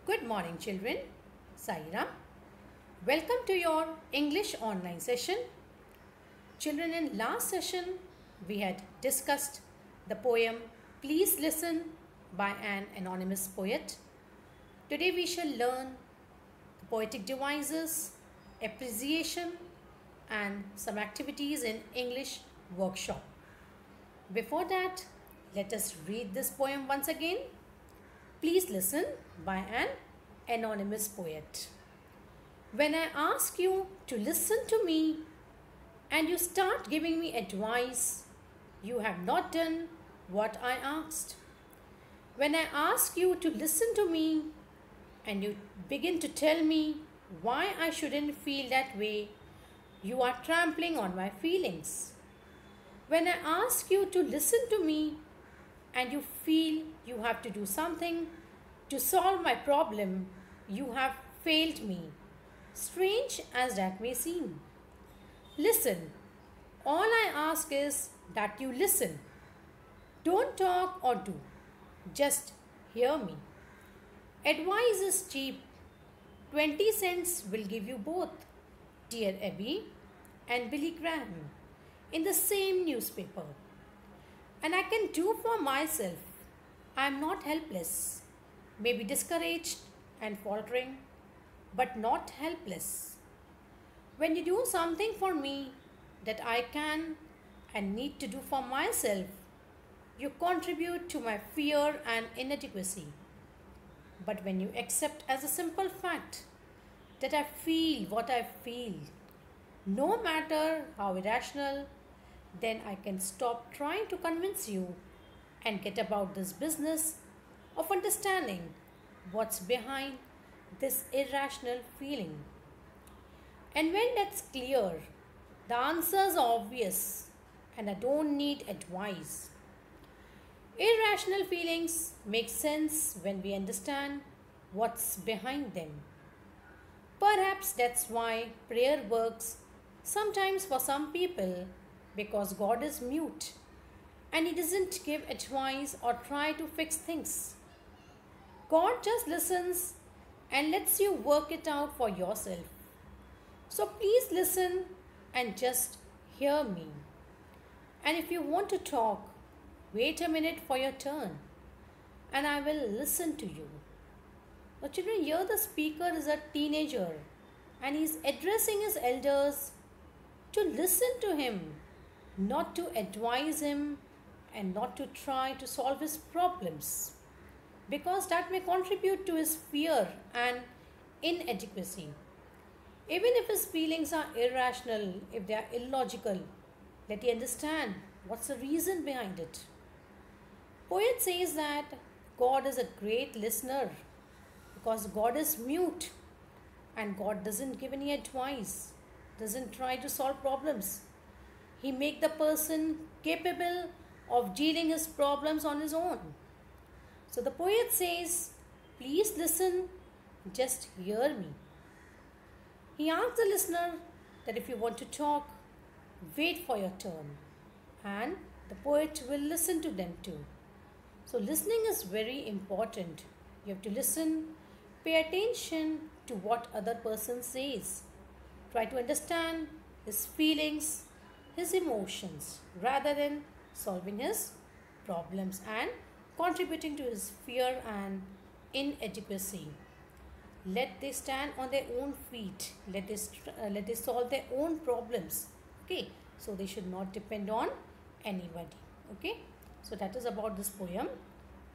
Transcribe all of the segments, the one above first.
Good morning, children. Saira. Welcome to your English online session. Children, in last session, we had discussed the poem Please Listen by an anonymous poet. Today, we shall learn the poetic devices, appreciation, and some activities in English workshop. Before that, let us read this poem once again. Please listen by an anonymous poet. When I ask you to listen to me and you start giving me advice, you have not done what I asked. When I ask you to listen to me and you begin to tell me why I shouldn't feel that way, you are trampling on my feelings. When I ask you to listen to me and you feel you have to do something to solve my problem, you have failed me, strange as that may seem. Listen. All I ask is that you listen. Don't talk or do. Just hear me. Advice is cheap. 20 cents will give you both Dear Abby and Billy Graham in the same newspaper. And I can do for myself. I am not helpless, maybe discouraged and faltering, but not helpless. When you do something for me that I can and need to do for myself, you contribute to my fear and inadequacy. But when you accept as a simple fact that I feel what I feel, no matter how irrational, then I can stop trying to convince you and get about this business of understanding what's behind this irrational feeling. And when that's clear, the answers are obvious and I don't need advice. Irrational feelings make sense when we understand what's behind them. Perhaps that's why prayer works sometimes for some people, because God is mute and He doesn't give advice or try to fix things. God just listens and lets you work it out for yourself. So please listen and just hear me. And if you want to talk, wait a minute for your turn and I will listen to you. Now children, here the speaker is a teenager and he is addressing his elders to listen to him, not to advise him and not to try to solve his problems, because that may contribute to his fear and inadequacy. Even if his feelings are irrational, if they are illogical, let he understand what's the reason behind it. Poet says that God is a great listener because God is mute and God doesn't give any advice, doesn't try to solve problems. He make the person capable of dealing his problems on his own. So the poet says, please listen, just hear me. He asks the listener that if you want to talk, wait for your turn. And the poet will listen to them too. So listening is very important. You have to listen, pay attention to what other person says. Try to understand his feelings, his emotions, rather than solving his problems and contributing to his fear and inadequacy. Let they stand on their own feet. Let they solve their own problems. Okay, so they should not depend on anybody. Okay, so that is about this poem.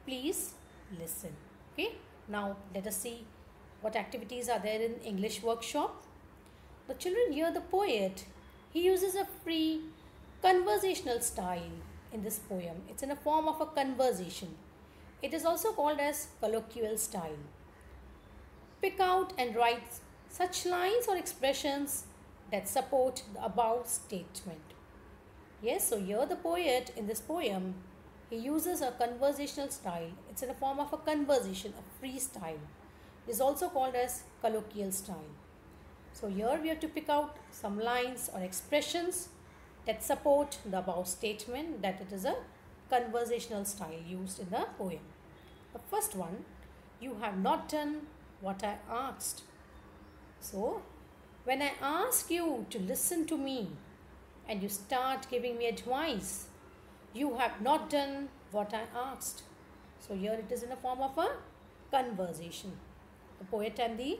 Please listen. Okay, now let us see what activities are there in English workshop. The children, hear the poet. He uses a free conversational style in this poem. It's in a form of a conversation. It is also called as colloquial style. Pick out and write such lines or expressions that support the above statement. Yes, so here the poet in this poem, he uses a conversational style. It's in a form of a conversation, a free style. It is also called as colloquial style. So here we have to pick out some lines or expressions that support the above statement that it is a conversational style used in the poem. The first one, you have not done what I asked. So, when I ask you to listen to me and you start giving me advice, you have not done what I asked. So, here it is in the form of a conversation. The poet and the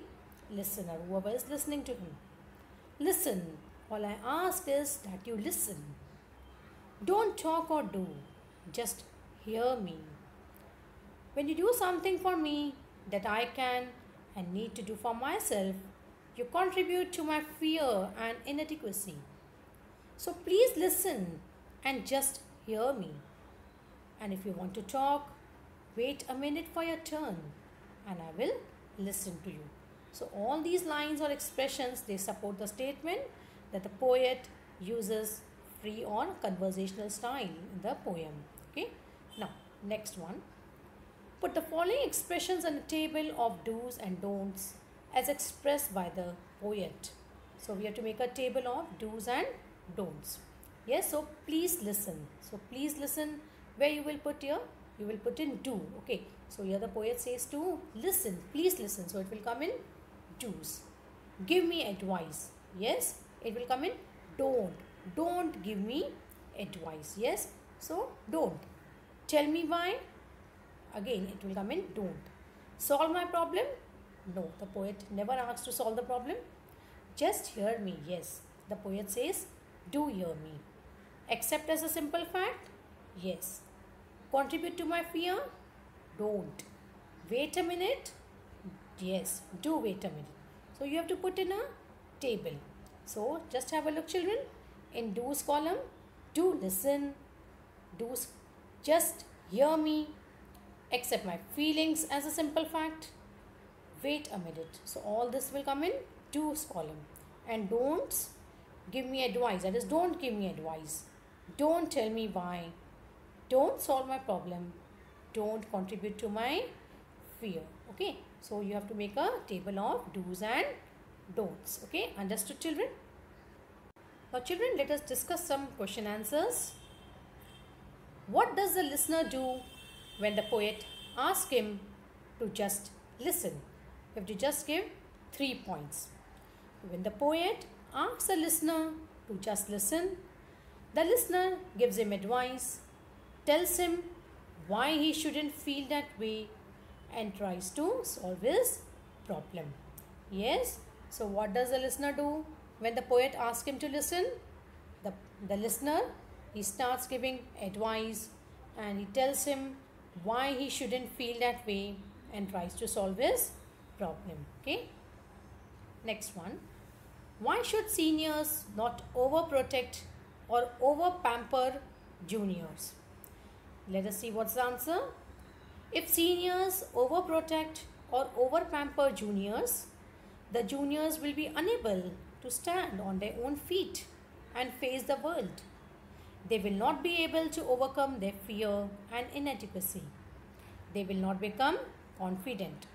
listener, whoever is listening to him. Listen. All I ask is that you listen. Don't talk or do, just hear me. When you do something for me that I can and need to do for myself, you contribute to my fear and inadequacy. So please listen and just hear me. And if you want to talk, wait a minute for your turn and I will listen to you. So all these lines or expressions, they support the statement that the poet uses free or conversational style in the poem. Okay. Now, next one. Put the following expressions on a table of do's and don'ts as expressed by the poet. So we have to make a table of do's and don'ts. Yes, so please listen. So please listen. Where you will put here? You will put in do. Okay. So here the poet says to listen. Please listen. So it will come in do's. Give me advice. Yes. It will come in don't. Don't give me advice. Yes. So don't. Tell me why. Again it will come in don't. Solve my problem. No. The poet never asks to solve the problem. Just hear me. Yes. The poet says do hear me. Accept as a simple fact. Yes. Contribute to my fear. Don't. Wait a minute. Yes. Do wait a minute. So you have to put in a table. So just have a look, children. In do's column, do listen. Do's just hear me. Accept my feelings as a simple fact. Wait a minute. So all this will come in do's column. And don'ts, give me advice. That is, don't give me advice. Don't tell me why. Don't solve my problem. Don't contribute to my fear. Okay. So you have to make a table of do's and don'ts. Okay. Understood, children? Now, children, let us discuss some question answers. What does the listener do when the poet asks him to just listen? You have to just give 3 points. When the poet asks the listener to just listen, the listener gives him advice, tells him why he shouldn't feel that way and tries to solve his problem. Yes. So what does the listener do when the poet asks him to listen? The listener, he starts giving advice and he tells him why he shouldn't feel that way and tries to solve his problem. Okay. Next one. Why should seniors not overprotect or over-pamper juniors? Let us see what's the answer. If seniors overprotect or over-pamper juniors, the juniors will be unable to stand on their own feet and face the world. They will not be able to overcome their fear and inadequacy. They will not become confident.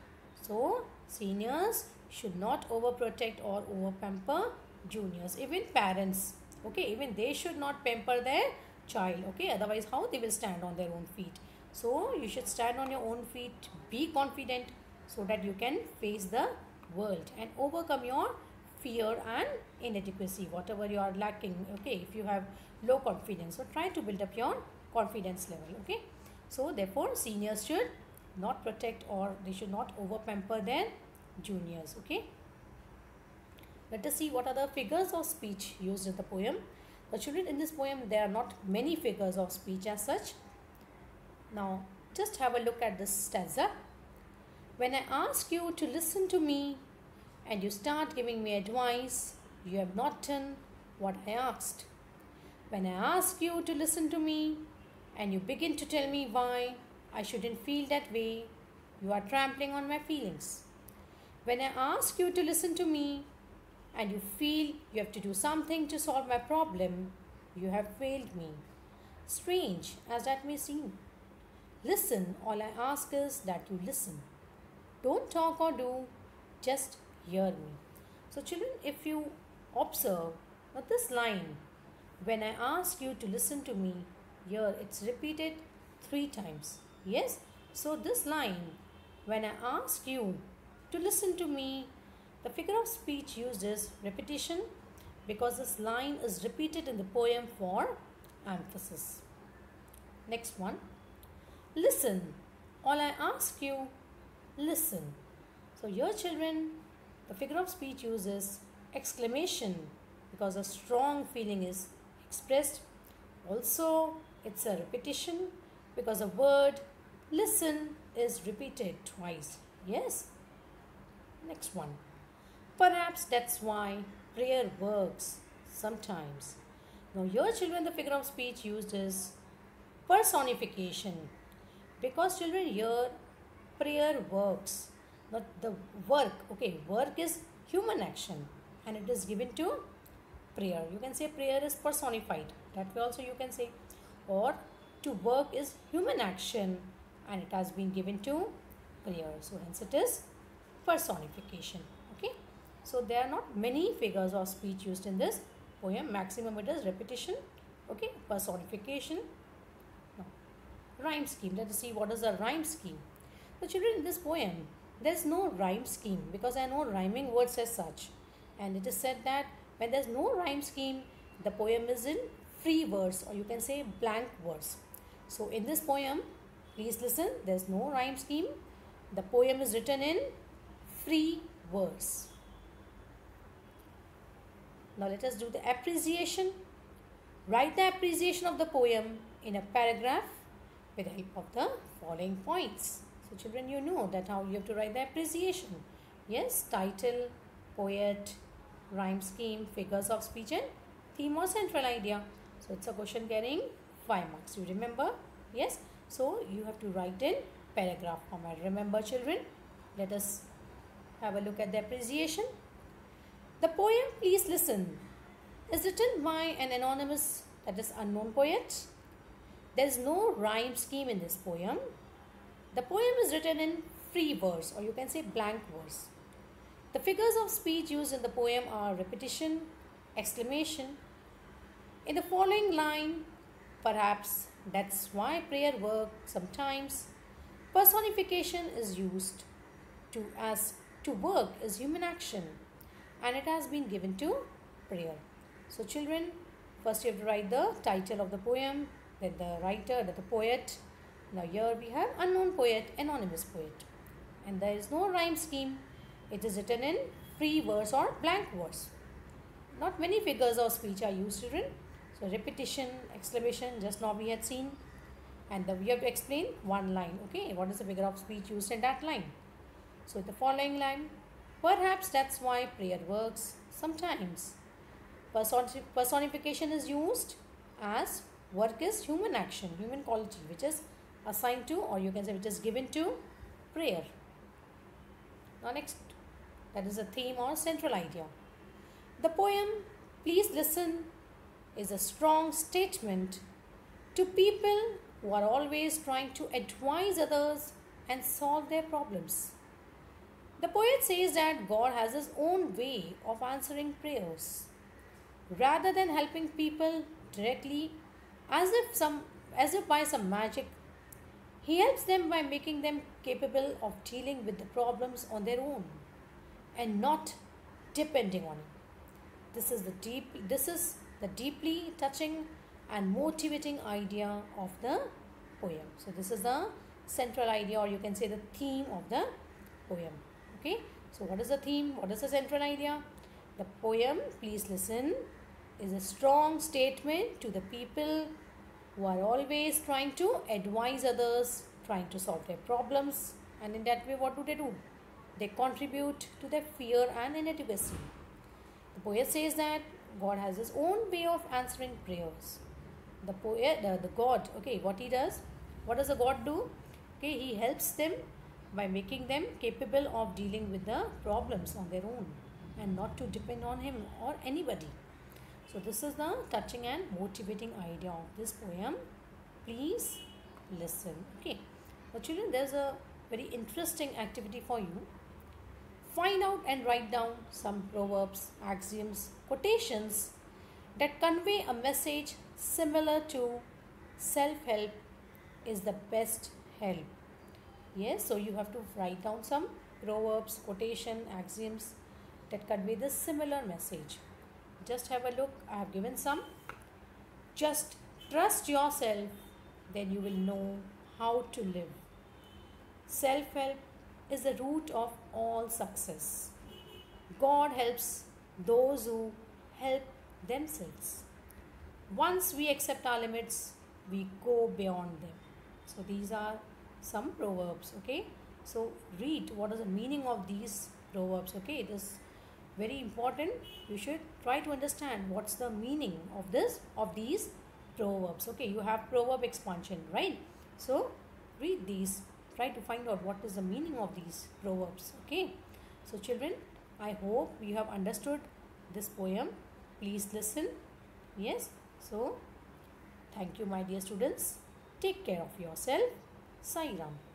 So, seniors should not overprotect or over-pamper juniors. Even parents, okay, even they should not pamper their child, okay, otherwise how they will stand on their own feet. So you should stand on your own feet, be confident so that you can face the world and overcome your fear and inadequacy, whatever you are lacking. Okay, if you have low confidence, so try to build up your confidence level. Okay, so therefore seniors should not protect or they should not over pamper their juniors. Okay, let us see what are the figures of speech used in the poem. The children, in this poem there are not many figures of speech as such. Now just have a look at this stanza. When I ask you to listen to me and you start giving me advice, you have not done what I asked. When I ask you to listen to me and you begin to tell me why I shouldn't feel that way, you are trampling on my feelings. When I ask you to listen to me and you feel you have to do something to solve my problem, you have failed me. Strange as that may seem. Listen, all I ask is that you listen. Don't talk or do, just hear me. So children, if you observe this line, when I ask you to listen to me, here it's repeated 3 times. Yes. So this line, when I ask you to listen to me. The figure of speech used is repetition because this line is repeated in the poem for emphasis. Next one. Listen. All I ask you, listen. So your children, the figure of speech uses exclamation because a strong feeling is expressed. Also, it's a repetition because the word listen is repeated twice. Yes. Next one. Perhaps that's why prayer works sometimes. Now, your children, the figure of speech used is personification because children here prayer works, not the work. Okay, work is human action and it is given to prayer. You can say prayer is personified. That way also you can say, or to work is human action and it has been given to prayer. So hence it is personification. Okay. So there are not many figures of speech used in this poem. Maximum it is repetition. Okay. Personification. Now, rhyme scheme. Let us see what is the rhyme scheme. So children, in this poem there is no rhyme scheme because there are no rhyming words as such. And it is said that when there is no rhyme scheme, the poem is in free verse, or you can say blank verse. So in this poem, please listen, there is no rhyme scheme. The poem is written in free verse. Now let us do the appreciation. Write the appreciation of the poem in a paragraph with the help of the following points. So children, you know that how you have to write the appreciation. Yes, title, poet, rhyme scheme, figures of speech and theme or central idea. So it's a question carrying 5 marks. You remember? Yes. So you have to write in paragraph format. Remember children? Let us have a look at the appreciation. The poem, please listen, is written by an anonymous, that is unknown poet. There is no rhyme scheme in this poem. The poem is written in free verse, or you can say blank verse. The figures of speech used in the poem are repetition, exclamation. In the following line, perhaps that's why prayer works sometimes, personification is used to work is human action and it has been given to prayer. So children, first you have to write the title of the poem, then the writer, then the poet. Now here we have unknown poet, anonymous poet. And there is no rhyme scheme. It is written in free verse or blank verse. Not many figures of speech are used, children. So repetition, exclamation, just now we had seen. And we have to explain one line. Okay, what is the figure of speech used in that line? So the following line, perhaps that's why prayer works sometimes. Personification is used as work is human action, human quality, which is assigned to, or you can say which is given to prayer. Now next, that is a theme or central idea. The poem, please listen, is a strong statement to people who are always trying to advise others and solve their problems. The poet says that God has his own way of answering prayers. Rather than helping people directly as if by some magic, he helps them by making them capable of dealing with the problems on their own and not depending on it. This is the deeply touching and motivating idea of the poem. So this is the central idea, or you can say the theme of the poem. Okay. So what is the theme? What is the central idea? The poem, please listen, is a strong statement to the people who are always trying to advise others, trying to solve their problems, and in that way what do? They contribute to their fear and inadequacy. The poet says that God has his own way of answering prayers. The God, okay, what he does? What does the God do? Okay, he helps them by making them capable of dealing with the problems on their own and not to depend on him or anybody. So this is the touching and motivating idea of this poem. Please listen. Okay. Now children, there's a very interesting activity for you. Find out and write down some proverbs, axioms, quotations that convey a message similar to self-help is the best help. Yes, so you have to write down some proverbs, quotation, axioms that convey the similar message. Just have a look. I have given some. Just trust yourself, then you will know how to live. Self help is the root of all success. God helps those who help themselves. Once we accept our limits, we go beyond them. So these are some proverbs, okay? So read what is the meaning of these proverbs, okay? It is very important. You should try to understand what's the meaning of these proverbs, okay? You have proverb expansion, right? So read these, try to find out what is the meaning of these proverbs, okay? So children, I hope you have understood this poem. Please listen. Yes, so thank you my dear students. Take care of yourself. Sai Ram.